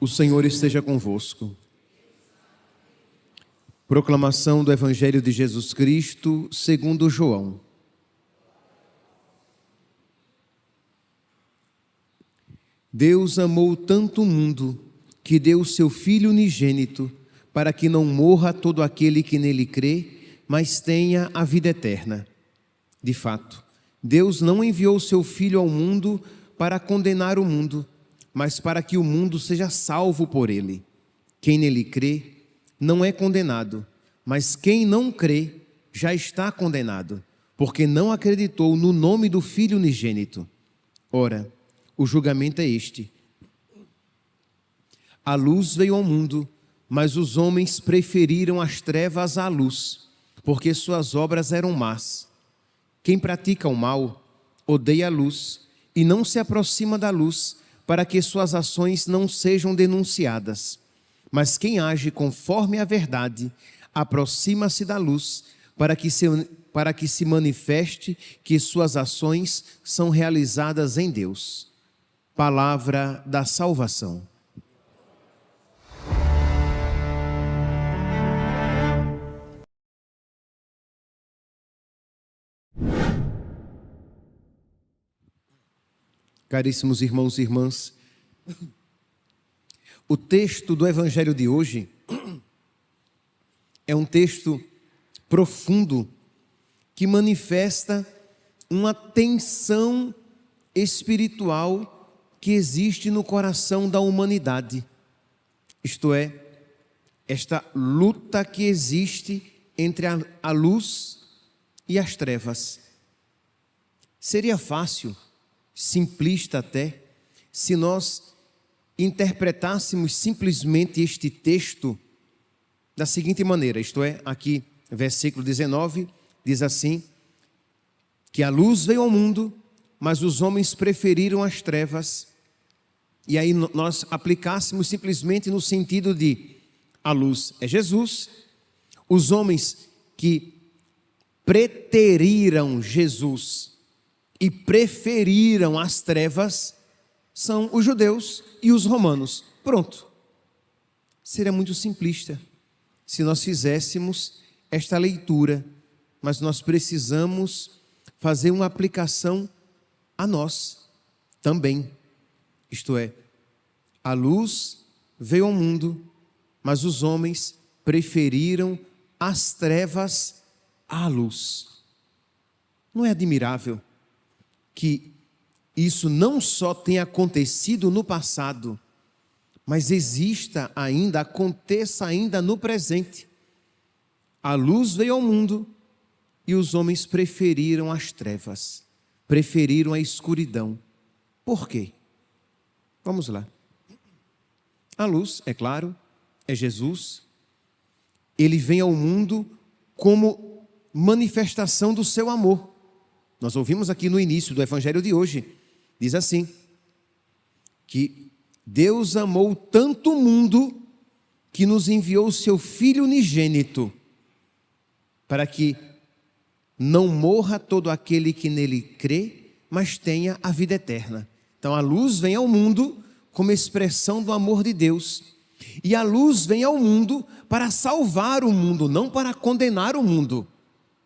O Senhor esteja convosco. Proclamação do Evangelho de Jesus Cristo, segundo João. Deus amou tanto o mundo, que deu o seu Filho unigênito, para que não morra todo aquele que nele crê, mas tenha a vida eterna. De fato, Deus não enviou o seu Filho ao mundo para condenar o mundo, mas para que o mundo seja salvo por ele. Quem nele crê não é condenado, mas quem não crê já está condenado, porque não acreditou no nome do Filho unigênito. Ora, o julgamento é este: a luz veio ao mundo, mas os homens preferiram as trevas à luz, porque suas obras eram más. Quem pratica o mal odeia a luz e não se aproxima da luz, para que suas ações não sejam denunciadas. Mas quem age conforme a verdade aproxima-se da luz, para que se manifeste que suas ações são realizadas em Deus. Palavra da salvação. Caríssimos irmãos e irmãs, o texto do Evangelho de hoje é um texto profundo que manifesta uma tensão espiritual que existe no coração da humanidade. Isto é, esta luta que existe entre a luz e as trevas. Seria fácil, simplista até, se nós interpretássemos simplesmente este texto da seguinte maneira, isto é, aqui, versículo 19, diz assim, que a luz veio ao mundo, mas os homens preferiram as trevas. E aí nós aplicássemos simplesmente no sentido de, a luz é Jesus, os homens que preteriram Jesus e preferiram as trevas são os judeus e os romanos. Pronto. Seria muito simplista se nós fizéssemos esta leitura, mas nós precisamos fazer uma aplicação a nós também. Isto é, a luz veio ao mundo, mas os homens preferiram as trevas à luz. Não é admirável que isso não só tenha acontecido no passado, mas exista ainda, aconteça ainda no presente. A luz veio ao mundo e os homens preferiram as trevas, preferiram a escuridão. Por quê? Vamos lá. A luz, é claro, é Jesus. Ele vem ao mundo como manifestação do seu amor. Nós ouvimos aqui no início do Evangelho de hoje, diz assim, que Deus amou tanto o mundo que nos enviou o seu Filho unigênito, para que não morra todo aquele que nele crê, mas tenha a vida eterna. Então a luz vem ao mundo como expressão do amor de Deus. E a luz vem ao mundo para salvar o mundo, não para condenar o mundo.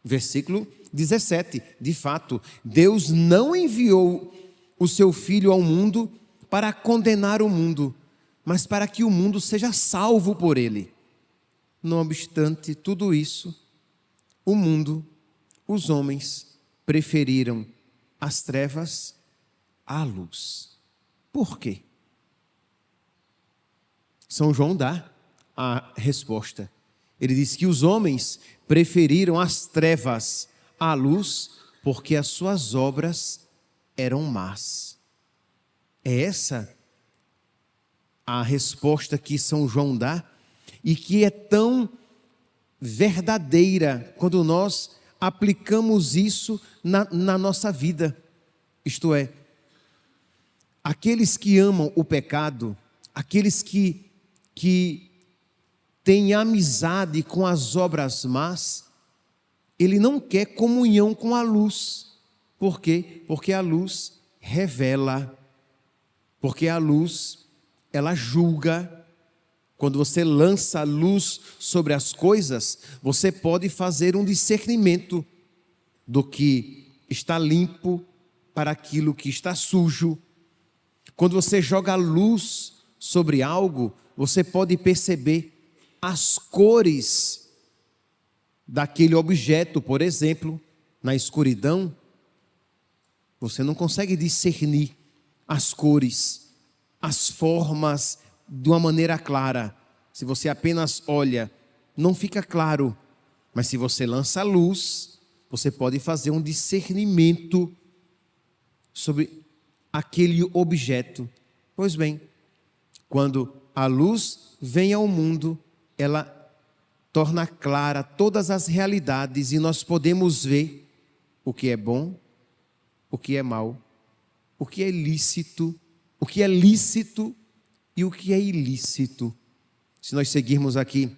Versículo 17, de fato, Deus não enviou o seu Filho ao mundo para condenar o mundo, mas para que o mundo seja salvo por ele. Não obstante tudo isso, o mundo, os homens, preferiram as trevas à luz. Por quê? São João dá a resposta. Ele diz que os homens preferiram as trevas à luz porque as suas obras eram más. É essa a resposta que São João dá e que é tão verdadeira quando nós aplicamos isso na nossa vida. Isto é, aqueles que amam o pecado, aqueles que têm amizade com as obras más, ele não quer comunhão com a luz. Por quê? Porque a luz revela, porque a luz ela julga. Quando você lança luz sobre as coisas, você pode fazer um discernimento do que está limpo para aquilo que está sujo. Quando você joga luz sobre algo, você pode perceber as cores daquele objeto. Por exemplo, na escuridão, você não consegue discernir as cores, as formas de uma maneira clara. Se você apenas olha, não fica claro. Mas se você lança luz, você pode fazer um discernimento sobre aquele objeto. Pois bem, quando a luz vem ao mundo, ela torna clara todas as realidades e nós podemos ver o que é bom, o que é mal, o que é lícito, o que é lícito e o que é ilícito. Se nós seguirmos aqui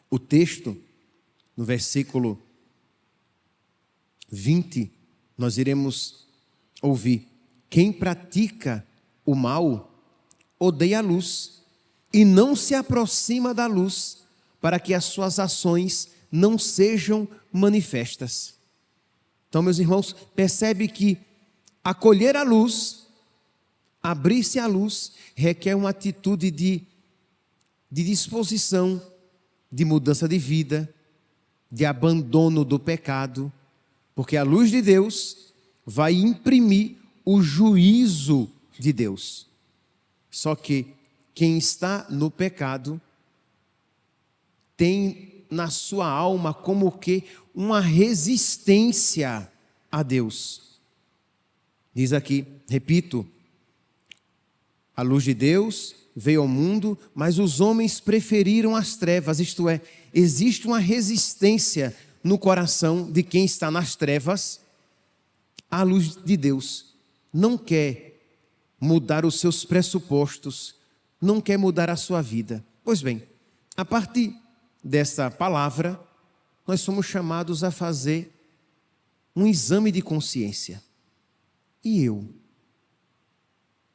o texto, no versículo 20, nós iremos ouvir: quem pratica o mal odeia a luz e não se aproxima da luz, para que as suas ações não sejam manifestas. Então, meus irmãos, percebe que acolher a luz, abrir-se à luz, requer uma atitude de disposição, de mudança de vida, de abandono do pecado, porque a luz de Deus vai imprimir o juízo de Deus. Só que quem está no pecado tem na sua alma como que uma resistência a Deus. Diz aqui, repito, a luz de Deus veio ao mundo, mas os homens preferiram as trevas, isto é, existe uma resistência no coração de quem está nas trevas à luz de Deus. Não quer mudar os seus pressupostos, não quer mudar a sua vida. Pois bem, a partir dessa palavra, nós somos chamados a fazer um exame de consciência. E eu?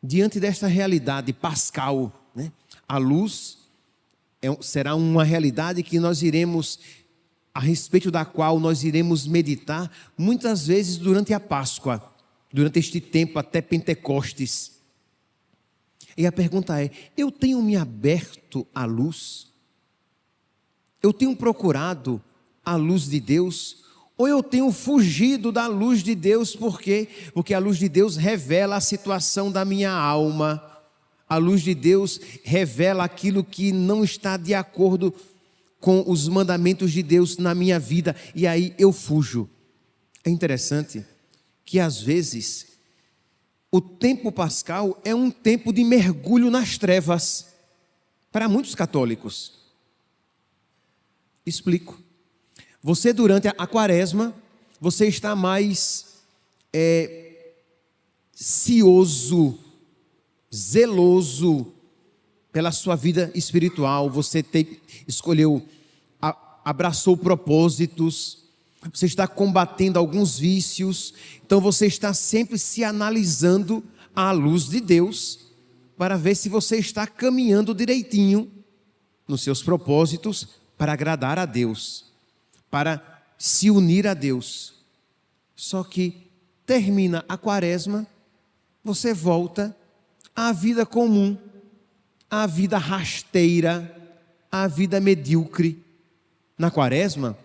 Diante desta realidade pascal, né? A luz será uma realidade que nós iremos, a respeito da qual nós iremos meditar, muitas vezes durante a Páscoa, durante este tempo até Pentecostes. E a pergunta é: eu tenho me aberto à luz? Eu tenho procurado a luz de Deus? Ou eu tenho fugido da luz de Deus? Por quê? Porque a luz de Deus revela a situação da minha alma. A luz de Deus revela aquilo que não está de acordo com os mandamentos de Deus na minha vida. E aí eu fujo. É interessante que às vezes o tempo pascal é um tempo de mergulho nas trevas para muitos católicos. Explico. Você durante a quaresma, você está mais cioso, zeloso pela sua vida espiritual. Você escolheu, abraçou propósitos, você está combatendo alguns vícios. Então você está sempre se analisando à luz de Deus, para ver se você está caminhando direitinho nos seus propósitos para agradar a Deus, para se unir a Deus. Só que termina a quaresma, você volta à vida comum, à vida rasteira, à vida medíocre. Na quaresma,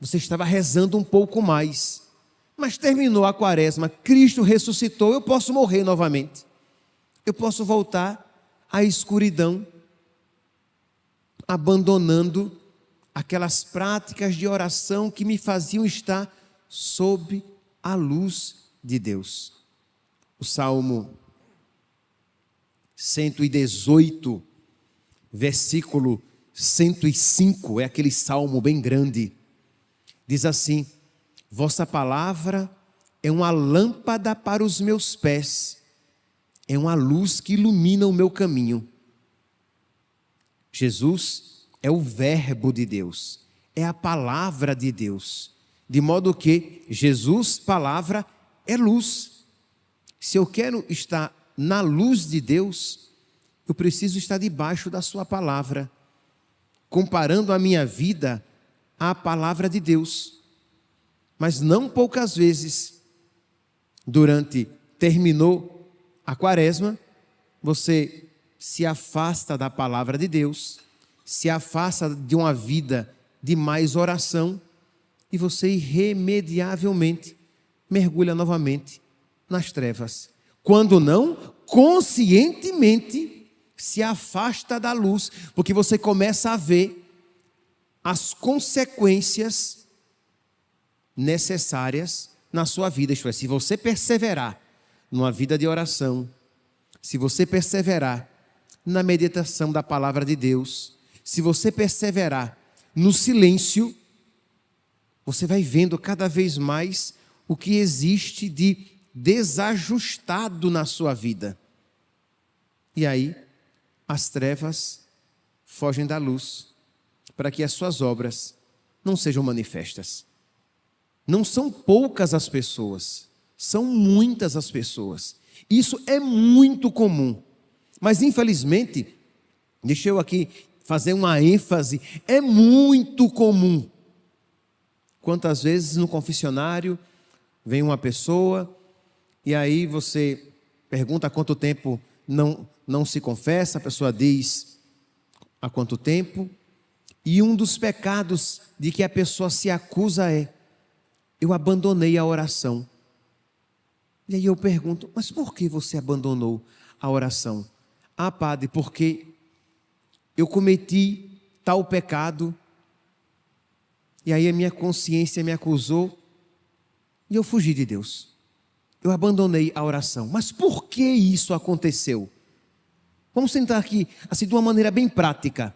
você estava rezando um pouco mais, mas terminou a quaresma, Cristo ressuscitou, eu posso morrer novamente. Eu posso voltar à escuridão, abandonando aquelas práticas de oração que me faziam estar sob a luz de Deus. O Salmo 118, versículo 105, é aquele salmo bem grande. Diz assim: vossa palavra é uma lâmpada para os meus pés, é uma luz que ilumina o meu caminho. Jesus é o verbo de Deus, é a palavra de Deus, de modo que Jesus, palavra, é luz. Se eu quero estar na luz de Deus, eu preciso estar debaixo da sua palavra, comparando a minha vida à palavra de Deus. Mas não poucas vezes, terminou a quaresma, você se afasta da palavra de Deus, se afasta de uma vida de mais oração e você irremediavelmente mergulha novamente nas trevas. Quando não, conscientemente se afasta da luz, porque você começa a ver as consequências necessárias na sua vida. Isto é, se você perseverar numa vida de oração, se você perseverar na meditação da palavra de Deus, se você perseverar no silêncio, você vai vendo cada vez mais o que existe de desajustado na sua vida. E aí, as trevas fogem da luz, para que as suas obras não sejam manifestas. Não são poucas as pessoas, são muitas as pessoas. Isso é muito comum. Mas, infelizmente, deixa eu aqui fazer uma ênfase, é muito comum. Quantas vezes no confessionário vem uma pessoa e aí você pergunta há quanto tempo não se confessa, a pessoa diz há quanto tempo, e um dos pecados de que a pessoa se acusa é: eu abandonei a oração. E aí eu pergunto: mas por que você abandonou a oração? Ah, padre, porque eu cometi tal pecado, e aí a minha consciência me acusou, e eu fugi de Deus. Eu abandonei a oração. Mas por que isso aconteceu? Vamos tentar aqui, assim, de uma maneira bem prática.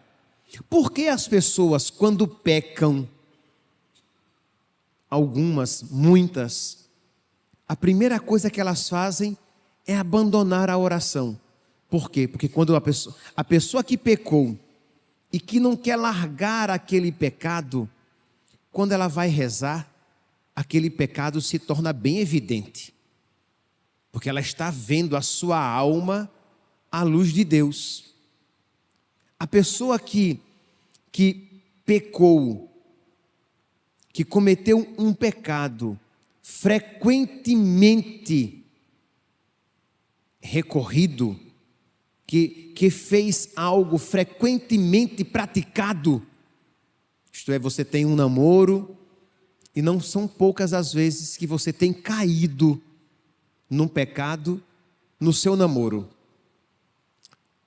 Por que as pessoas, quando pecam, algumas, muitas, a primeira coisa que elas fazem é abandonar a oração? Por quê? Porque quando a pessoa que pecou e que não quer largar aquele pecado, quando ela vai rezar, aquele pecado se torna bem evidente. Porque ela está vendo a sua alma à luz de Deus. A pessoa que pecou, que cometeu um pecado frequentemente recorrido, que fez algo frequentemente praticado, isto é, você tem um namoro, e não são poucas as vezes que você tem caído num pecado no seu namoro.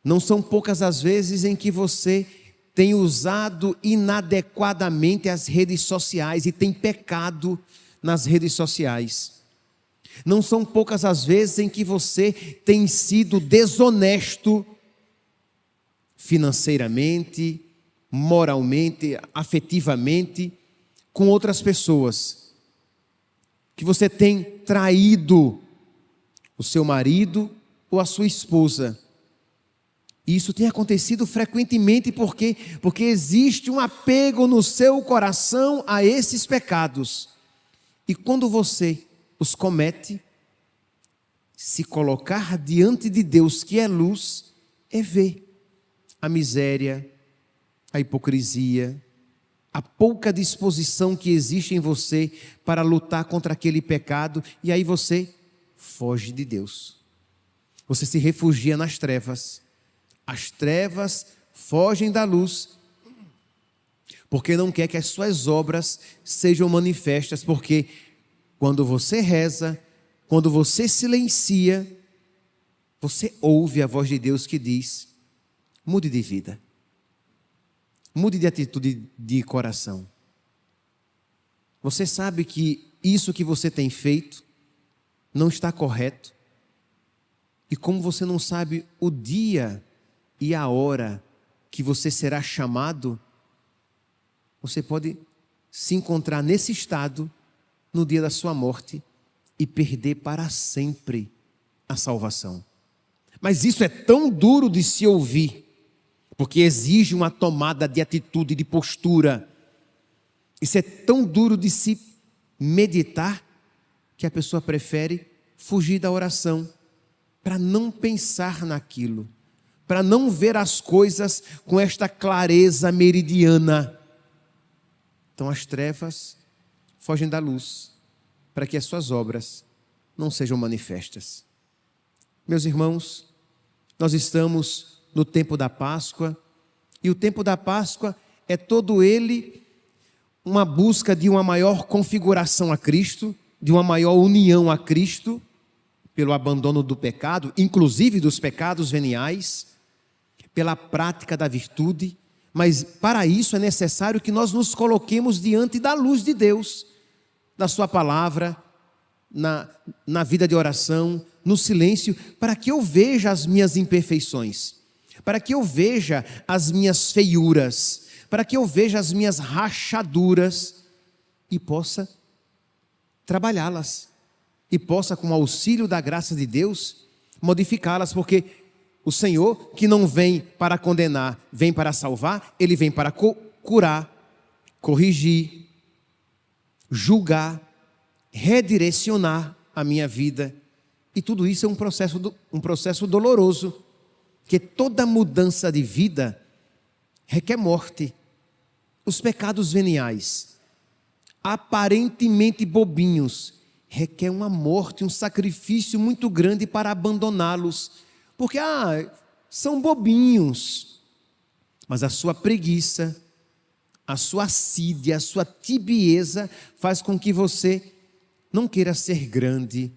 Não são poucas as vezes em que você tem usado inadequadamente as redes sociais e tem pecado nas redes sociais. Não são poucas as vezes em que você tem sido desonesto financeiramente, moralmente, afetivamente com outras pessoas. Que você tem traído o seu marido ou a sua esposa. E isso tem acontecido frequentemente porque existe um apego no seu coração a esses pecados. E quando você os comete, se colocar diante de Deus, que é luz, é ver a miséria, a hipocrisia, a pouca disposição que existe em você para lutar contra aquele pecado, e aí você foge de Deus. Você se refugia nas trevas. As trevas fogem da luz, porque não quer que as suas obras sejam manifestas, porque quando você reza, quando você silencia, você ouve a voz de Deus que diz: mude de vida, mude de atitude de coração. Você sabe que isso que você tem feito não está correto, e como você não sabe o dia e a hora que você será chamado, você pode se encontrar nesse estado no dia da sua morte e perder para sempre a salvação. Mas isso é tão duro de se ouvir, porque exige uma tomada de atitude, de postura. Isso é tão duro de se meditar, que a pessoa prefere fugir da oração, para não pensar naquilo, para não ver as coisas com esta clareza meridiana. Então as trevas fogem da luz, para que as suas obras não sejam manifestas. Meus irmãos, nós estamos no tempo da Páscoa, e o tempo da Páscoa é todo ele uma busca de uma maior configuração a Cristo, de uma maior união a Cristo, pelo abandono do pecado, inclusive dos pecados veniais, pela prática da virtude, mas para isso é necessário que nós nos coloquemos diante da luz de Deus, da sua palavra, na vida de oração, no silêncio, para que eu veja as minhas imperfeições, para que eu veja as minhas feiuras, para que eu veja as minhas rachaduras e possa trabalhá-las, e possa, com o auxílio da graça de Deus, modificá-las, porque o Senhor, que não vem para condenar, vem para salvar, Ele vem para curar, corrigir, julgar, redirecionar a minha vida. E tudo isso é um processo doloroso, que toda mudança de vida requer morte. Os pecados veniais, aparentemente bobinhos, requer uma morte, um sacrifício muito grande para abandoná-los, porque são bobinhos, mas a sua preguiça, a sua assídia, a sua tibieza faz com que você não queira ser grande,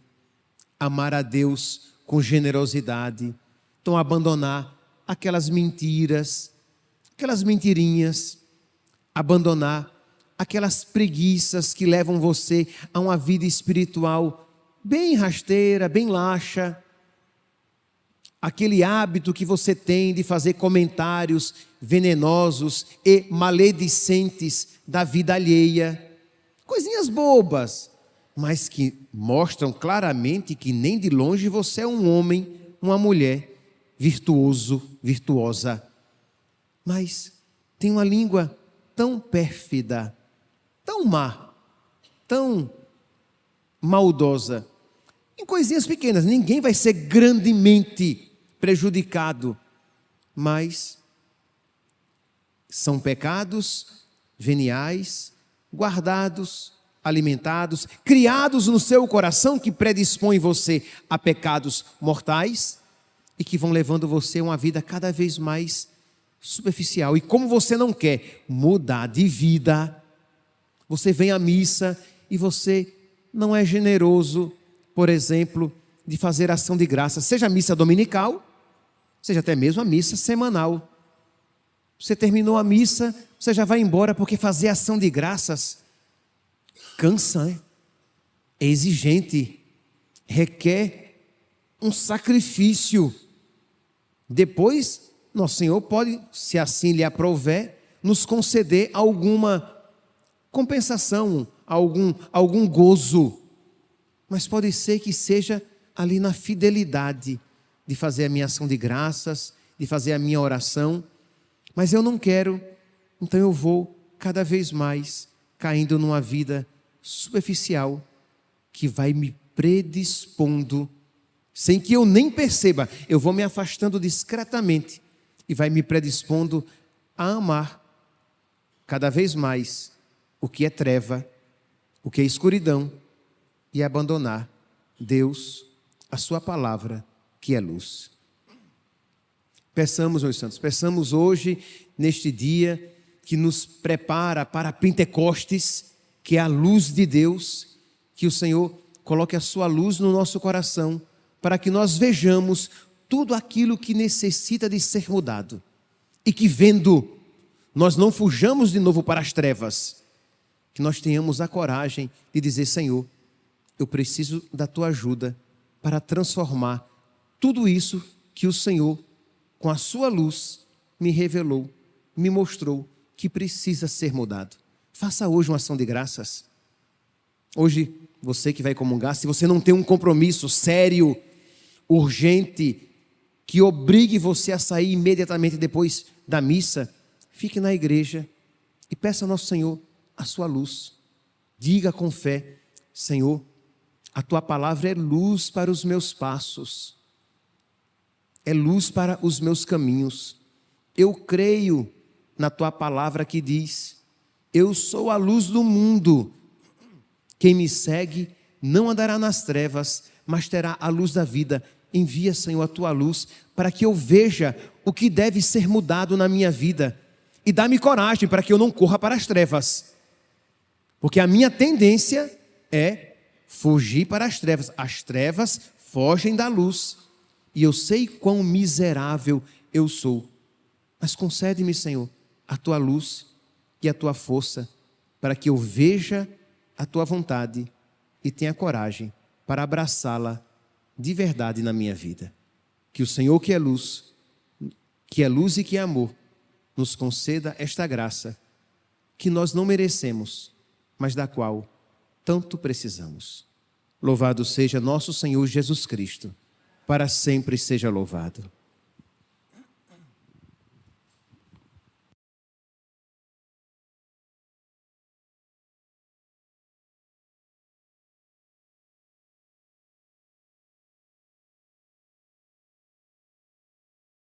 amar a Deus com generosidade, então abandonar aquelas mentiras, aquelas mentirinhas, abandonar aquelas preguiças que levam você a uma vida espiritual bem rasteira, bem laxa, aquele hábito que você tem de fazer comentários venenosos e maledicentes da vida alheia, coisinhas bobas, mas que mostram claramente que nem de longe você é um homem, uma mulher virtuoso, virtuosa, mas tem uma língua tão pérfida, tão má, tão maldosa, em coisinhas pequenas. Ninguém vai ser grandemente prejudicado, mas são pecados veniais, guardados, alimentados, criados no seu coração, que predispõem você a pecados mortais e que vão levando você a uma vida cada vez mais superficial. E como você não quer mudar de vida, você vem à missa e você não é generoso, por exemplo, de fazer ação de graça, seja a missa dominical, seja até mesmo a missa semanal. Você terminou a missa, você já vai embora, porque fazer ação de graças cansa, né? É exigente, requer um sacrifício. Depois, nosso Senhor pode, se assim lhe aprouver, nos conceder alguma compensação, algum gozo, mas pode ser que seja ali na fidelidade de fazer a minha ação de graças, de fazer a minha oração, mas eu não quero, então eu vou cada vez mais caindo numa vida superficial que vai me predispondo, sem que eu nem perceba, eu vou me afastando discretamente e vai me predispondo a amar cada vez mais o que é treva, o que é escuridão, e abandonar Deus, a sua palavra, que é luz. Peçamos, meus santos, peçamos hoje, neste dia, que nos prepara para Pentecostes, que é a luz de Deus, que o Senhor coloque a sua luz no nosso coração, para que nós vejamos tudo aquilo que necessita de ser mudado, e que vendo, nós não fujamos de novo para as trevas, que nós tenhamos a coragem de dizer: Senhor, eu preciso da tua ajuda para transformar tudo isso que o Senhor, com a sua luz, me revelou, me mostrou que precisa ser mudado. Faça hoje uma ação de graças. Hoje, você que vai comungar, se você não tem um compromisso sério, urgente, que obrigue você a sair imediatamente depois da missa, fique na igreja e peça ao nosso Senhor a sua luz. Diga com fé: Senhor, a tua palavra é luz para os meus passos. é luz para os meus caminhos. Eu creio na tua palavra que diz: eu sou a luz do mundo. Quem me segue não andará nas trevas, mas terá a luz da vida. Envia, Senhor, a tua luz para que eu veja o que deve ser mudado na minha vida. E dá-me coragem para que eu não corra para as trevas. Porque a minha tendência é fugir para as trevas. As trevas fogem da luz. E eu sei quão miserável eu sou. Mas concede-me, Senhor, a tua luz e a tua força, para que eu veja a tua vontade e tenha coragem para abraçá-la de verdade na minha vida. Que o Senhor, que é luz e que é amor, nos conceda esta graça que nós não merecemos, mas da qual tanto precisamos. Louvado seja nosso Senhor Jesus Cristo, para sempre seja louvado.